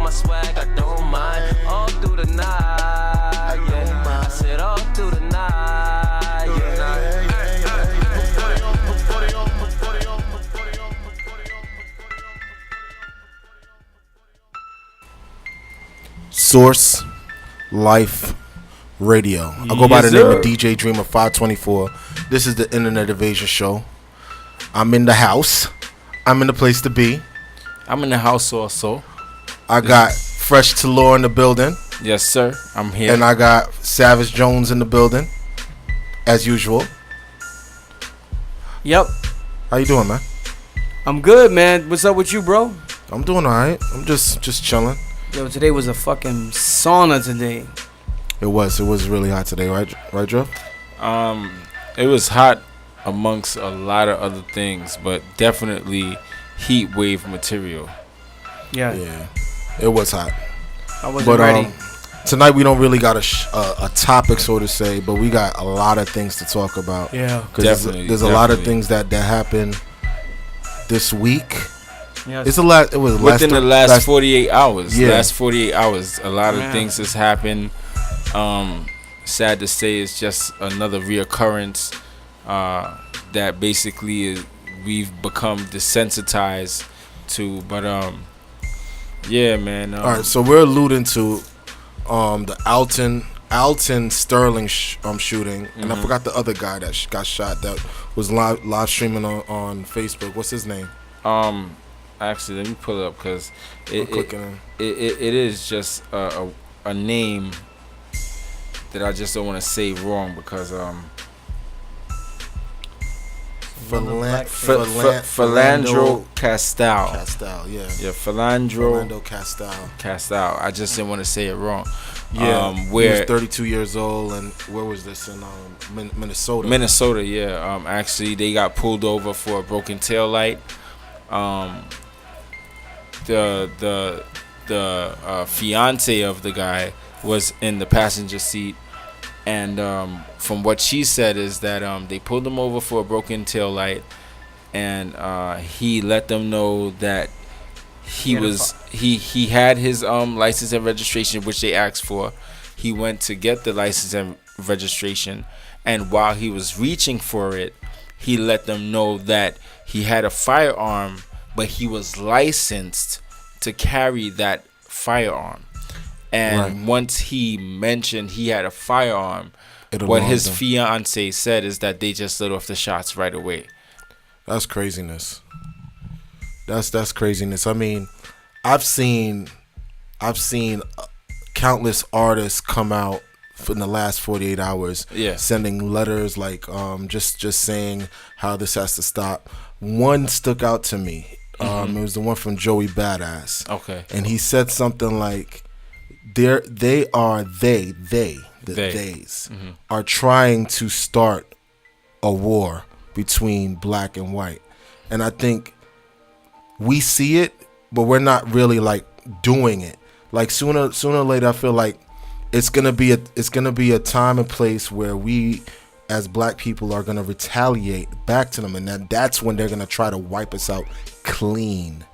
my swag, I don't mind. All through the night, yeah. I said all through the night, yeah. Source Life Radio. I go by the name of DJ Dreamer 524. This is the Internet Evasion Show. I'm in the house. I'm in the place to be. I'm in the house also. I got Fresh Talor in the building. Yes, sir. I'm here. And I got Savage Jones in the building, as usual. Yep. How you doing, man? I'm good, man. What's up with you, bro? I'm doing all right. I'm just chilling. Yo, today was a fucking sauna today. It was really hot today, right, Joe? It was hot amongst a lot of other things, but definitely heat wave material. Yeah. It was hot. I wasn't ready. Tonight we don't really got a topic, so to say, but we got a lot of things to talk about. Yeah, definitely. There's a lot of things that happened this week. Yes. Within the last 48 hours. Yeah. Last 48 hours, a lot of things has happened. Sad to say, it's just another reoccurrence that basically we've become desensitized to. But yeah, man. All right, so we're alluding to the Alton Sterling shooting, and I forgot the other guy that got shot that was live streaming on Facebook. What's his name? Actually, let me pull it up because it is just a name that I just don't want to say wrong because Philandro Castile. Yeah, Philandro Castile. I just didn't want to say it wrong. Yeah, where he was 32 years old, and where was this in Minnesota? Minnesota, yeah. Actually, they got pulled over for a broken tail light. The fiance of the guy was in the passenger seat, and from what she said is that they pulled him over for a broken tail light, and he let them know that he had his license and registration, which they asked for. He went to get the license and registration, and while he was reaching for it, he let them know that he had a firearm, but he was licensed to carry that firearm. And once he mentioned he had a firearm, what his fiance said is that they just let off the shots right away. That's craziness. That's craziness. I mean, I've seen countless artists come out in the last 48 hours, sending letters like just saying how this has to stop. One stuck out to me. It was the one from Joey Badass. Okay. And he said something like, the days are trying to start a war between black and white. And I think we see it, but we're not really like doing it. Like sooner or later, I feel like it's gonna be a time and place where we as black people are gonna retaliate back to them, and that's when they're gonna try to wipe us out clean.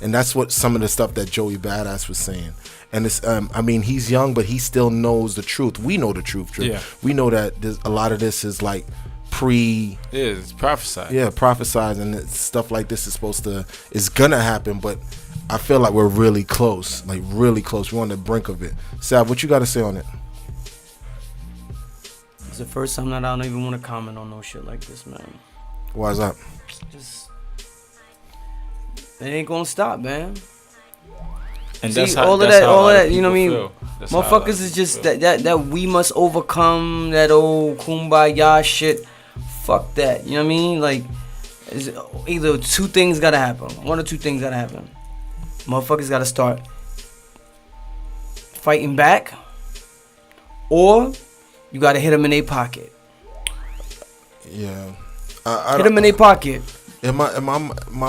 And that's what some of the stuff that Joey Badass was saying. And it's I mean, he's young, but he still knows the truth. We know the truth, Drew. Yeah. We know that a lot of this is like it's prophesied. Yeah, prophesied, and stuff like this is gonna happen, but I feel like we're really close. Like really close. We're on the brink of it. Sav, what you gotta say on it? It's the first time that I don't even want to comment on no shit like this, man. Why is that? Just it ain't gonna stop, man. And see, that's how, all that's of how that, you know what I mean? feel. Motherfuckers is just that we must overcome that old kumbaya shit. Fuck that. You know what I mean? Like, either two things gotta happen. One or two things gotta happen. Motherfuckers gotta start fighting back, or you gotta hit them in their pocket. Yeah. Hit them in their pocket. In my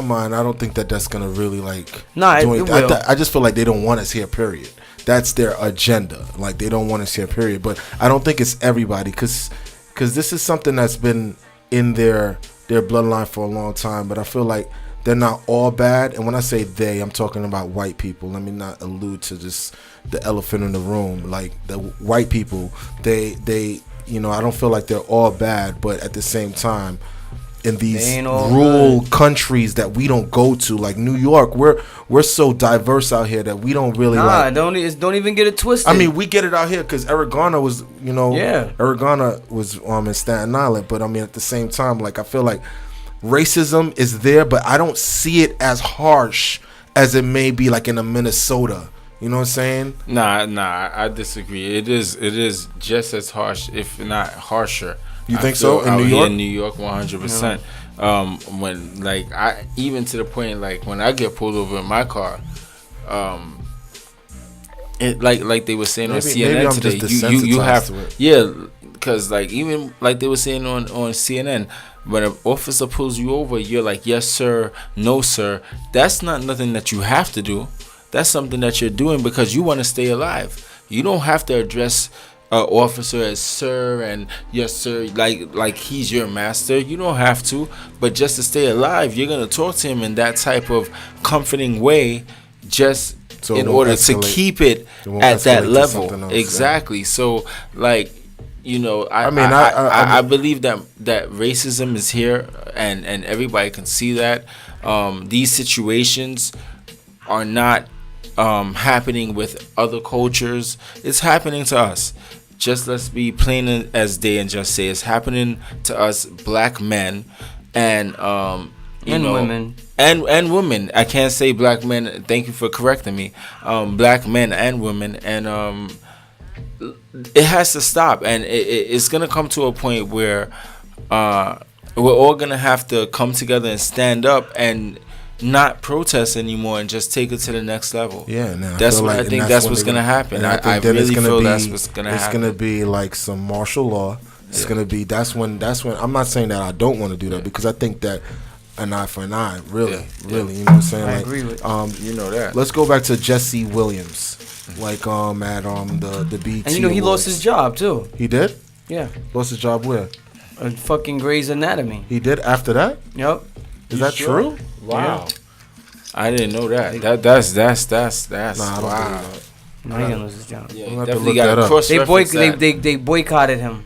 mind, I don't think that's gonna really like. Nah, it will. I just feel like they don't want us here. Period. That's their agenda. Like they don't want us here. Period. But I don't think it's everybody, because this is something that's been in their bloodline for a long time. But I feel like they're not all bad. And when I say they, I'm talking about white people. Let me not allude to just the elephant in the room. Like the white people, they you know, I don't feel like they're all bad, but at the same time, in these rural countries that we don't go to, like New York, we're so diverse out here that we don't really don't even get it twisted. I mean, we get it out here because Eric Garner was, you know, Eric Garner was in Staten Island, but I mean at the same time, like I feel like racism is there, but I don't see it as harsh as it may be like in a Minnesota. You know what I'm saying? Nah, I disagree. It is just as harsh, if not harsher. You think so? In New York? In New York, 100%. When like I even to the point like when I get pulled over in my car, it like they were saying on CNN today. You have to it. Because like even like they were saying on CNN, when an officer pulls you over, you're like yes sir, no sir. That's not nothing that you have to do. That's something that you're doing because you want to stay alive. You don't have to address an officer as sir and yes sir like he's your master. You don't have to, but just to stay alive, you're gonna talk to him in that type of comforting way, just so in order to keep it at that level. Exactly. So like, you know, I believe that racism is here and everybody can see that. These situations are not happening with other cultures. It's happening to us. Just let's be plain as day and just say it's happening to us black men and women. And women. I can't say black men. Thank you for correcting me. Black men and women, and it has to stop. And it's gonna come to a point where we're all gonna have to come together and stand up and not protest anymore and just take it to the next level. Yeah, that's what I think. That's what's gonna happen. I really feel that's what's gonna happen. It's gonna be like some martial law. It's gonna be that's when. I'm not saying that I don't want to do that because I think that an eye for an eye, really. You know what I'm saying? I agree with you know that. Let's go back to Jesse Williams, like at the BET. And you know he lost his job too. He did? Yeah. Lost his job where? Fucking Grey's Anatomy. He did after that? Yep. Is that true? Wow. Yeah. I didn't know that. That's nah, wow. No, he didn't lose his job. Yeah, we'll definitely got to cross they boycotted him.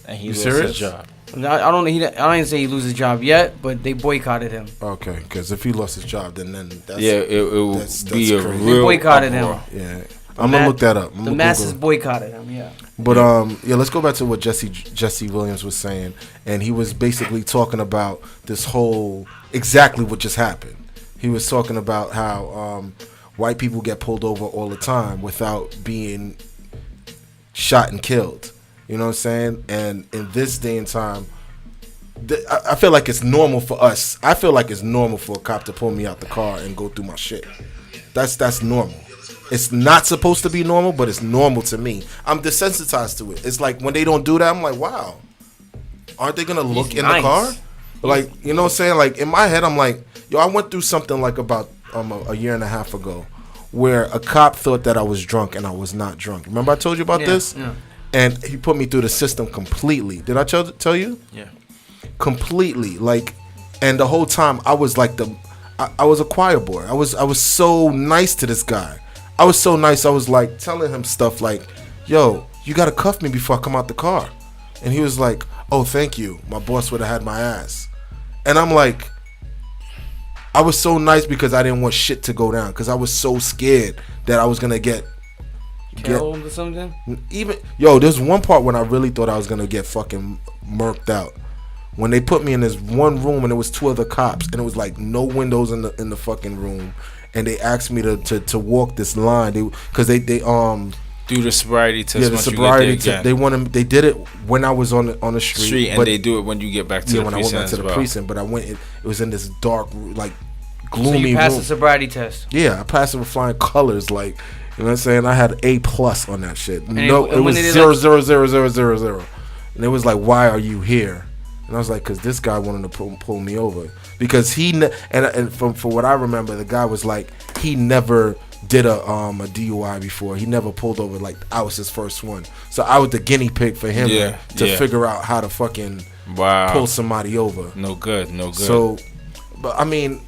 And he lost his job. I don't even say he loses his job yet, but they boycotted him. Okay, because if he lost his job, then that's it will be a crazy. real they boycotted him. Yeah, I'm gonna look that up. The masses boycotted him. Yeah. But let's go back to what Jesse Williams was saying, and he was basically talking about this whole exactly what just happened. He was talking about how white people get pulled over all the time without being shot and killed. You know what I'm saying? And in this day and time, I feel like it's normal for us. I feel like it's normal for a cop to pull me out the car and go through my shit. That's normal. It's not supposed to be normal, but it's normal to me. I'm desensitized to it. It's like when they don't do that, I'm like, wow. Aren't they going to look in the car? Like, you know what I'm saying? Like, in my head, I'm like, yo, I went through something like about a year and a half ago where a cop thought that I was drunk and I was not drunk. Remember I told you about this? Yeah. And he put me through the system completely. Did I tell you? Yeah. Completely. Like, and the whole time I was like I was a choir boy. I was so nice to this guy. I was so nice. I was like telling him stuff like, yo, you got to cuff me before I come out the car. And he was like, oh, thank you. My boss would have had my ass. And I'm like, I was so nice because I didn't want shit to go down because I was so scared that I was going to get killed or something? There's one part when I really thought I was going to get fucking murked out. When they put me in this one room and there was two other cops and it was like no windows in the fucking room. And they asked me to walk this line because they do the sobriety test. Yeah, the sobriety test. They did it when I was on the street, and they do it when you get back to the precinct. When I went back to the precinct, but I went. It was in this dark, like gloomy. So you passed room. the sobriety test. Yeah, I passed it with flying colors. Like, you know what I'm saying? I had A+ on that shit. And it was 00000, and it was like, why are you here? And I was like, because this guy wanted to pull me over. Because for what I remember, the guy was like, he never did a DUI before. He never pulled over. Like, I was his first one. So I was the guinea pig for him to figure out how to fucking pull somebody over. No good. So But I mean,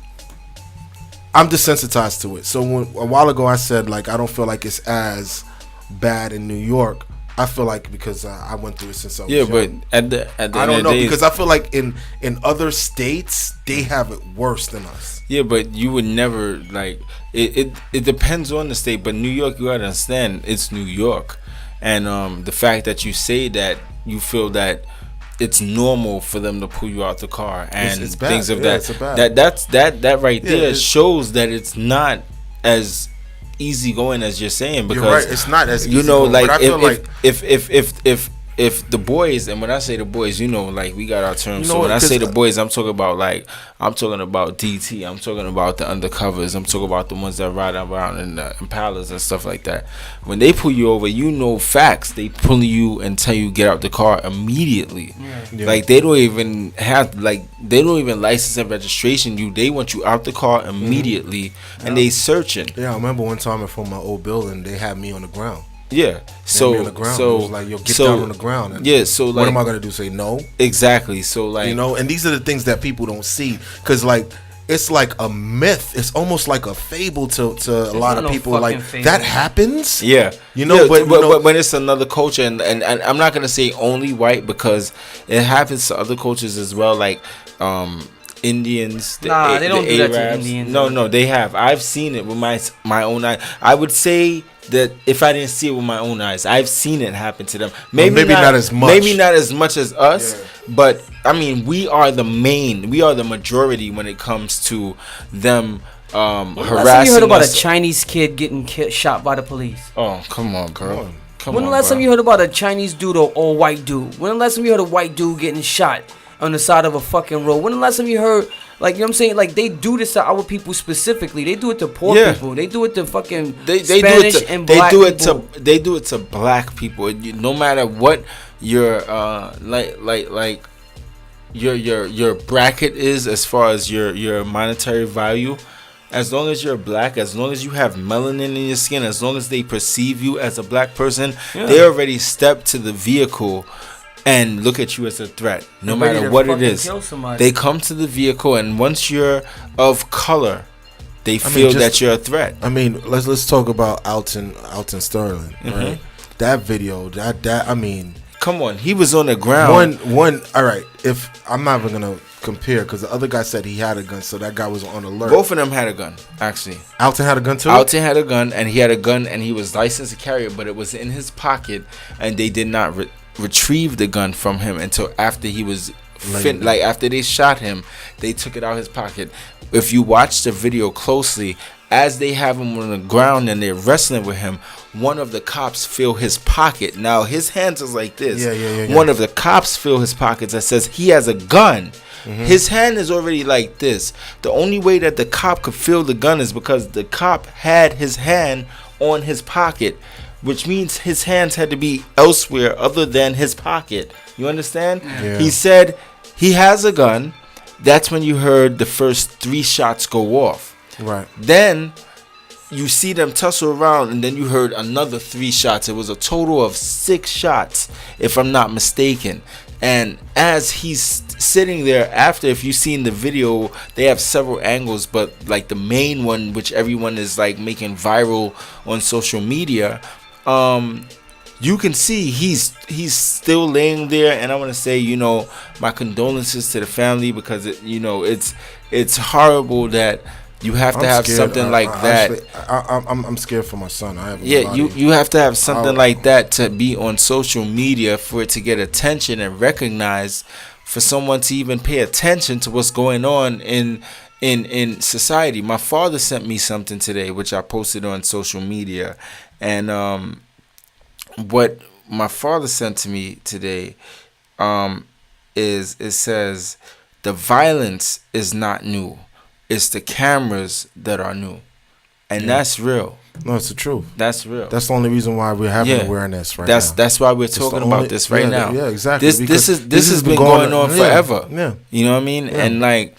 I'm desensitized to it. So a while ago I said like I don't feel like it's as bad in New York. I feel like because I went through it since I was young. but at the I end don't of know the day, because I feel like in other states they have it worse than us. yeah, but you would never like it. It depends on the state, but New York, you gotta understand, it's New York, and the fact that you say that you feel that it's normal for them to pull you out the car and It's bad. things of Yeah, that. it's bad. That right Yeah, there it's- shows that it's not as easy going as you're saying, because You're right. It's not as easy you know, going, like but I feel like if the boys, and when I say the boys, you know, like we got our terms. You know So when what, I say 'cause the boys, I'm talking about DT. I'm talking about the undercovers. I'm talking about the ones that ride around in the Impalas and stuff like that. When they pull you over, you know facts. They pull you and tell you get out the car immediately. Yeah. Like they don't even license and registration you. They want you out the car immediately, and they searching. yeah, I remember one time from my old building they had me on the ground. Yeah. They had me So on the ground. so It was like, yo, get down on the ground. And yeah. So what like, am I gonna do? Say no? exactly. So like, You know, and these are the things that people don't see because like it's like a myth. It's almost like a fable to a lot of no people. fucking Like fable. that happens. yeah, You know, yeah, but, you know- but when it's another culture, and I'm not gonna say only white, because it happens to other cultures as well, like Indians. Nah, they don't do that to Arabs. Indians. No, they have. I've seen it with my own eyes. I would say that if I didn't see it with my own eyes, I've seen it happen to them. Maybe not as much. Maybe not as much as us, Yeah. but I mean, we are the majority when it comes to them Last time harassing you heard about us. a Chinese kid getting shot by the police? Oh, come on, girl. Come When on, the last bro. time you heard about a Chinese dude or white dude? When the last time you heard a white dude getting shot on the side of a fucking road? When the last time you heard, like, you know what I'm saying? Like, they do this to our people specifically. They do it to poor Yeah. people. They do it to fucking They Spanish do it to, and they black do it people. they do it to black people. No matter what your your bracket is as far as your monetary value, as long as you're black, as long as you have melanin in your skin, as long as they perceive you as a black person, they already step to the vehicle and look at you as a threat, no They're ready matter to what it fucking is. kill somebody. They come to the vehicle, and once you're of color, they feel just- that you're a threat. I mean, let's talk about Alton Sterling. Mm-hmm. Right? That video, that I mean, Come on, he was on the ground. one. All right, if I'm not even gonna compare because the other guy said he had a gun, so that guy was on alert. Both of them had a gun, actually. Alton had a gun too. Alton had a gun, and he had a gun, and he was licensed to carry it, but it was in his pocket, and they did not retrieve the gun from him until after he was like after they shot him. They took it out of his pocket. If you watch the video closely, as they have him on the ground and they're wrestling with him, one of the cops feel his pocket. Now his hands is like this. Yeah. One of the cops feel his pockets that says he has a gun. His hand is already like this. The only way that the cop could feel the gun is because the cop had his hand on his pocket, which means his hands had to be elsewhere other than his pocket. You understand? Yeah. He said he has a gun. That's when you heard the first 3 shots go off. Right. Then you see them tussle around, and then you heard another 3 shots. It was a total of 6 shots, if I'm not mistaken. And as he's sitting there after, if you've seen the video, they have several angles, but like the main one, which everyone is like making viral on social media, you can see he's still laying there. And I want to say, my condolences to the family, because it's horrible that you have to have scared. something like that. Actually, I'm scared for my son. I have Yeah, you have to have something like that to be on social media for it to get attention and recognized, for someone to even pay attention to what's going on in society. My father sent me something today, which I posted on social media, and what my father sent to me today is, it says, the violence is not new. It's the cameras that are new. And that's real. No, it's the truth. That's real. That's the only reason why we're having awareness right now. That's why we're It's talking the about only- this right now. Yeah, exactly. This because has been going on forever. Yeah. You know what I mean? Yeah. And like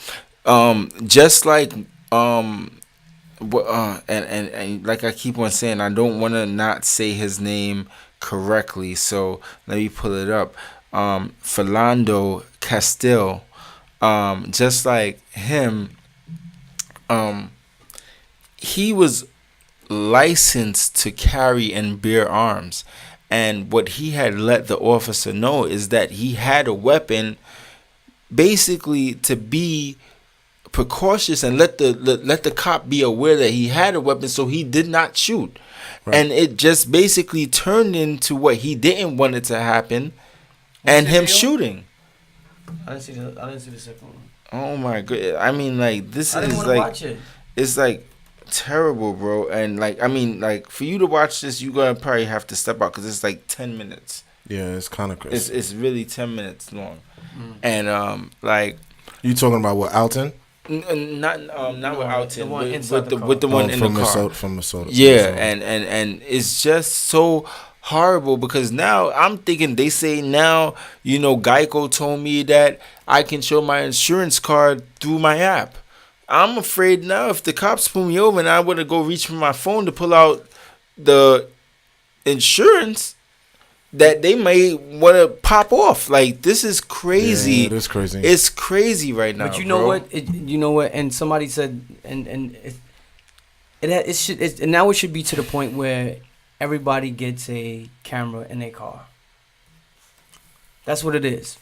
just like and like I keep on saying, I don't want to not say his name correctly, so let me pull it up. Philando Castile, just like him, he was licensed to carry and bear arms, and what he had let the officer know is that he had a weapon, basically to be precautious and let the cop be aware that he had a weapon, so he did not shoot. Right. And it just basically turned into what he didn't want it to happen, and him shooting. I didn't see the second one. Oh my god! I mean, like, this I didn't is want to like, watch it. it's like terrible, bro. And like, I mean, like, for you to watch this, you're gonna probably have to step out because it's like 10 minutes. Yeah, it's kind of crazy. It's really 10 minutes long, and like, you talking about what, Alton? Not with Alton, with the one in the car from Minnesota. Yeah, and it's just so horrible because now I'm thinking, they say now, you know, Geico told me that I can show my insurance card through my app. I'm afraid now if the cops pull me over and I want to go reach for my phone to pull out the insurance, that they may want to pop off. Like, this is crazy. Yeah, it is crazy. It's crazy right now. But you know what? You know what? And somebody said, and it should. And now it should be to the point where everybody gets a camera in their car. That's what it is.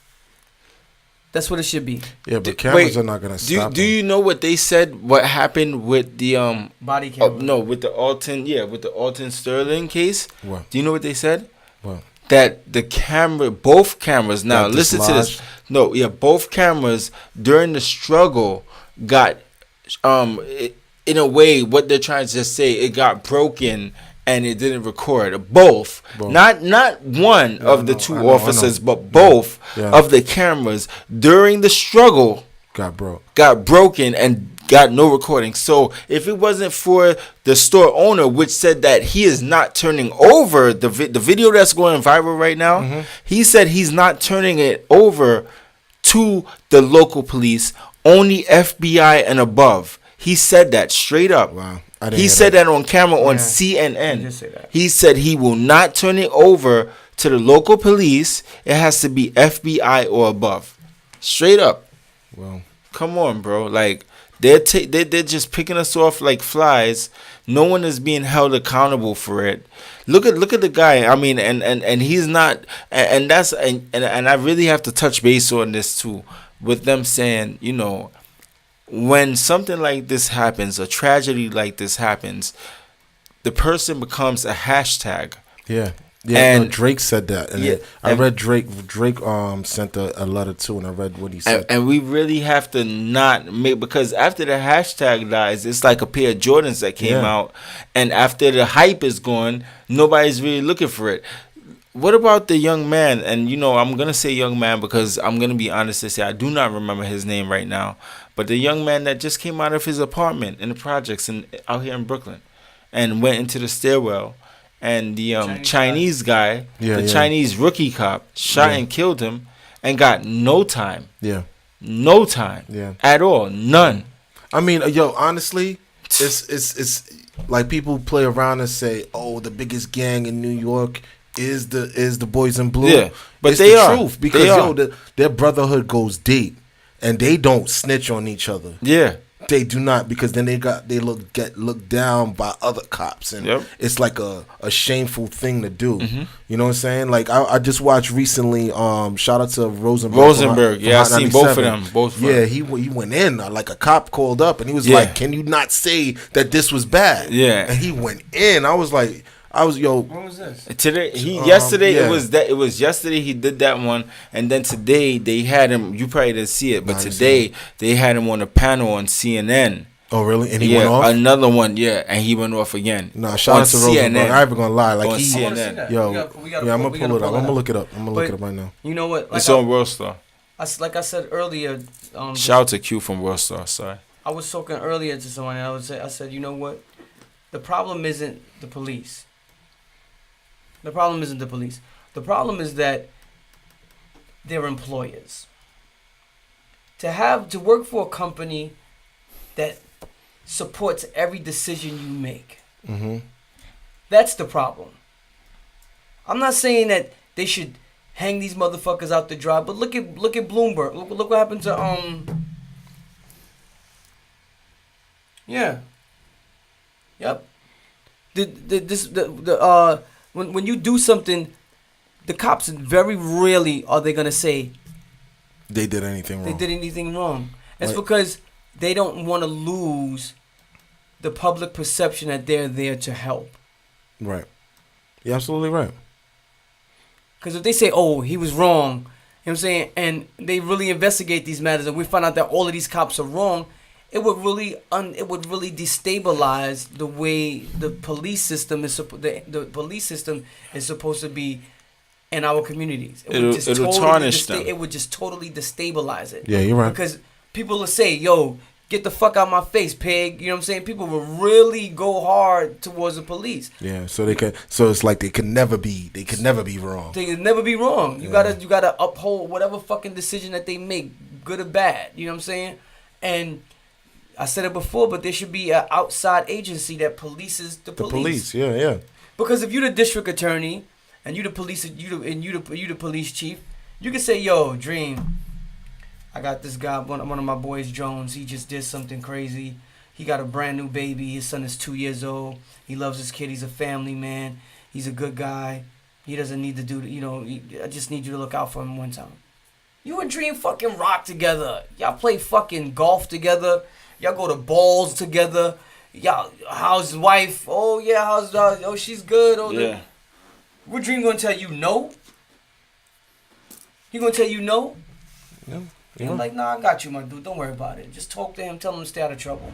That's what it should be. Yeah, but cameras are not gonna stop. Do you know what they said? What happened with the body camera? No, with the Alton Sterling case. What? Do you know what they said? What? That the camera, both cameras. Now listen to this. No, yeah, both cameras during the struggle got in a way, what they're trying to just say, it got broken and it didn't record. Both. Not one of the two officers, but both of the cameras during the struggle got broken and got no recording. So if it wasn't for the store owner, which said that he is not turning over the video that's going viral right now, he said he's not turning it over to the local police, only FBI and above. He said that straight up. Wow. He said that on camera on CNN. He said he will not turn it over to the local police. It has to be FBI or above. Straight up. Well, come on, bro. Like, they're just picking us off like flies. No one is being held accountable for it. Look at the guy. I mean, and he's not. And that's and I really have to touch base on this too, with them saying, you know, when something like this happens, a tragedy like this happens, the person becomes a hashtag. Yeah. Yeah, and Drake said that, and I read Drake sent a letter too, and I read what he said. And we really have to not make, because after the hashtag dies, it's like a pair of Jordans that came out, and after the hype is gone, nobody's really looking for it. What about the young man? And you know, I'm gonna say young man because I'm gonna be honest to say I do not remember his name right now. But the young man that just came out of his apartment in the projects out here in Brooklyn, and went into the stairwell. And the Chinese guy, Chinese rookie cop, shot and killed him, and got no time. Yeah, no time. At all, none. I mean, yo, honestly, it's like people play around and say, "Oh, the biggest gang in New York is the Boys in Blue." Yeah, but it's they the are truth because their brotherhood goes deep, and they don't snitch on each other. Yeah. They do not, because then they get looked down by other cops, and it's like a shameful thing to do. You know what I'm saying? Like I just watched recently. Shout out to Rosenberg. I seen both of them. He went in like a cop called up, and he was like, "Can you not say that this was bad?" Yeah, and he went in. I was yo. When was this? Today it was yesterday he did that one, and then today they had him. You probably didn't see it, but today they had him on a panel on CNN. Oh really? And he went off? Another one, and he went off again. Nah, shout out to Rosenberg. I ain't even gonna lie, like on he CNN. I'm gonna pull it up. I'm gonna look it up. I'm gonna look it up right now. You know what? Like it's on World Star. Like I said earlier. Shout out to Q from World Star. Sorry. I was talking earlier to someone, and I said, you know what? The problem isn't the police. The problem isn't the police. The problem is that they're employers. To work for a company that supports every decision you make. That's the problem. I'm not saying that they should hang these motherfuckers out to dry, but look at Bloomberg. Look what happened to Yeah. Yep. When you do something, the cops very rarely are they gonna say They did anything wrong. they did anything wrong. It's Right. because they don't want to lose the public perception that they're there to help. Right. You're absolutely right. Because if they say, "Oh, he was wrong," you know what I'm saying, and they really investigate these matters, and we find out that all of these cops are wrong, it would really destabilize the way the police system is the police system is supposed to be in our communities. It'll tarnish them. It would just totally destabilize it. Yeah, you're right. Because people will say, "Yo, get the fuck out my face, pig." You know what I'm saying? People will really go hard towards the police. Yeah, so they could. So it's like they could never be wrong. They could never be wrong. You gotta uphold whatever fucking decision that they make, good or bad. You know what I'm saying? And I said it before, but there should be an outside agency that polices the police. Yeah. Because if you're the district attorney and you the police, you the police chief, you can say, "Yo, Dream, I got this guy, one of my boys, Jones. He just did something crazy. He got a brand new baby. His son is 2 years old. He loves his kid. He's a family man. He's a good guy. He doesn't need to do, I just need you to look out for him one time." You and Dream fucking rock together. Y'all play fucking golf together. Y'all go to balls together. Y'all, how's his wife? Oh yeah, oh she's good. Oh Yeah. What Dream gonna tell you no? He gonna tell you no? Yeah. I'm like, "Nah, I got you, my dude. Don't worry about it. Just talk to him. Tell him to stay out of trouble."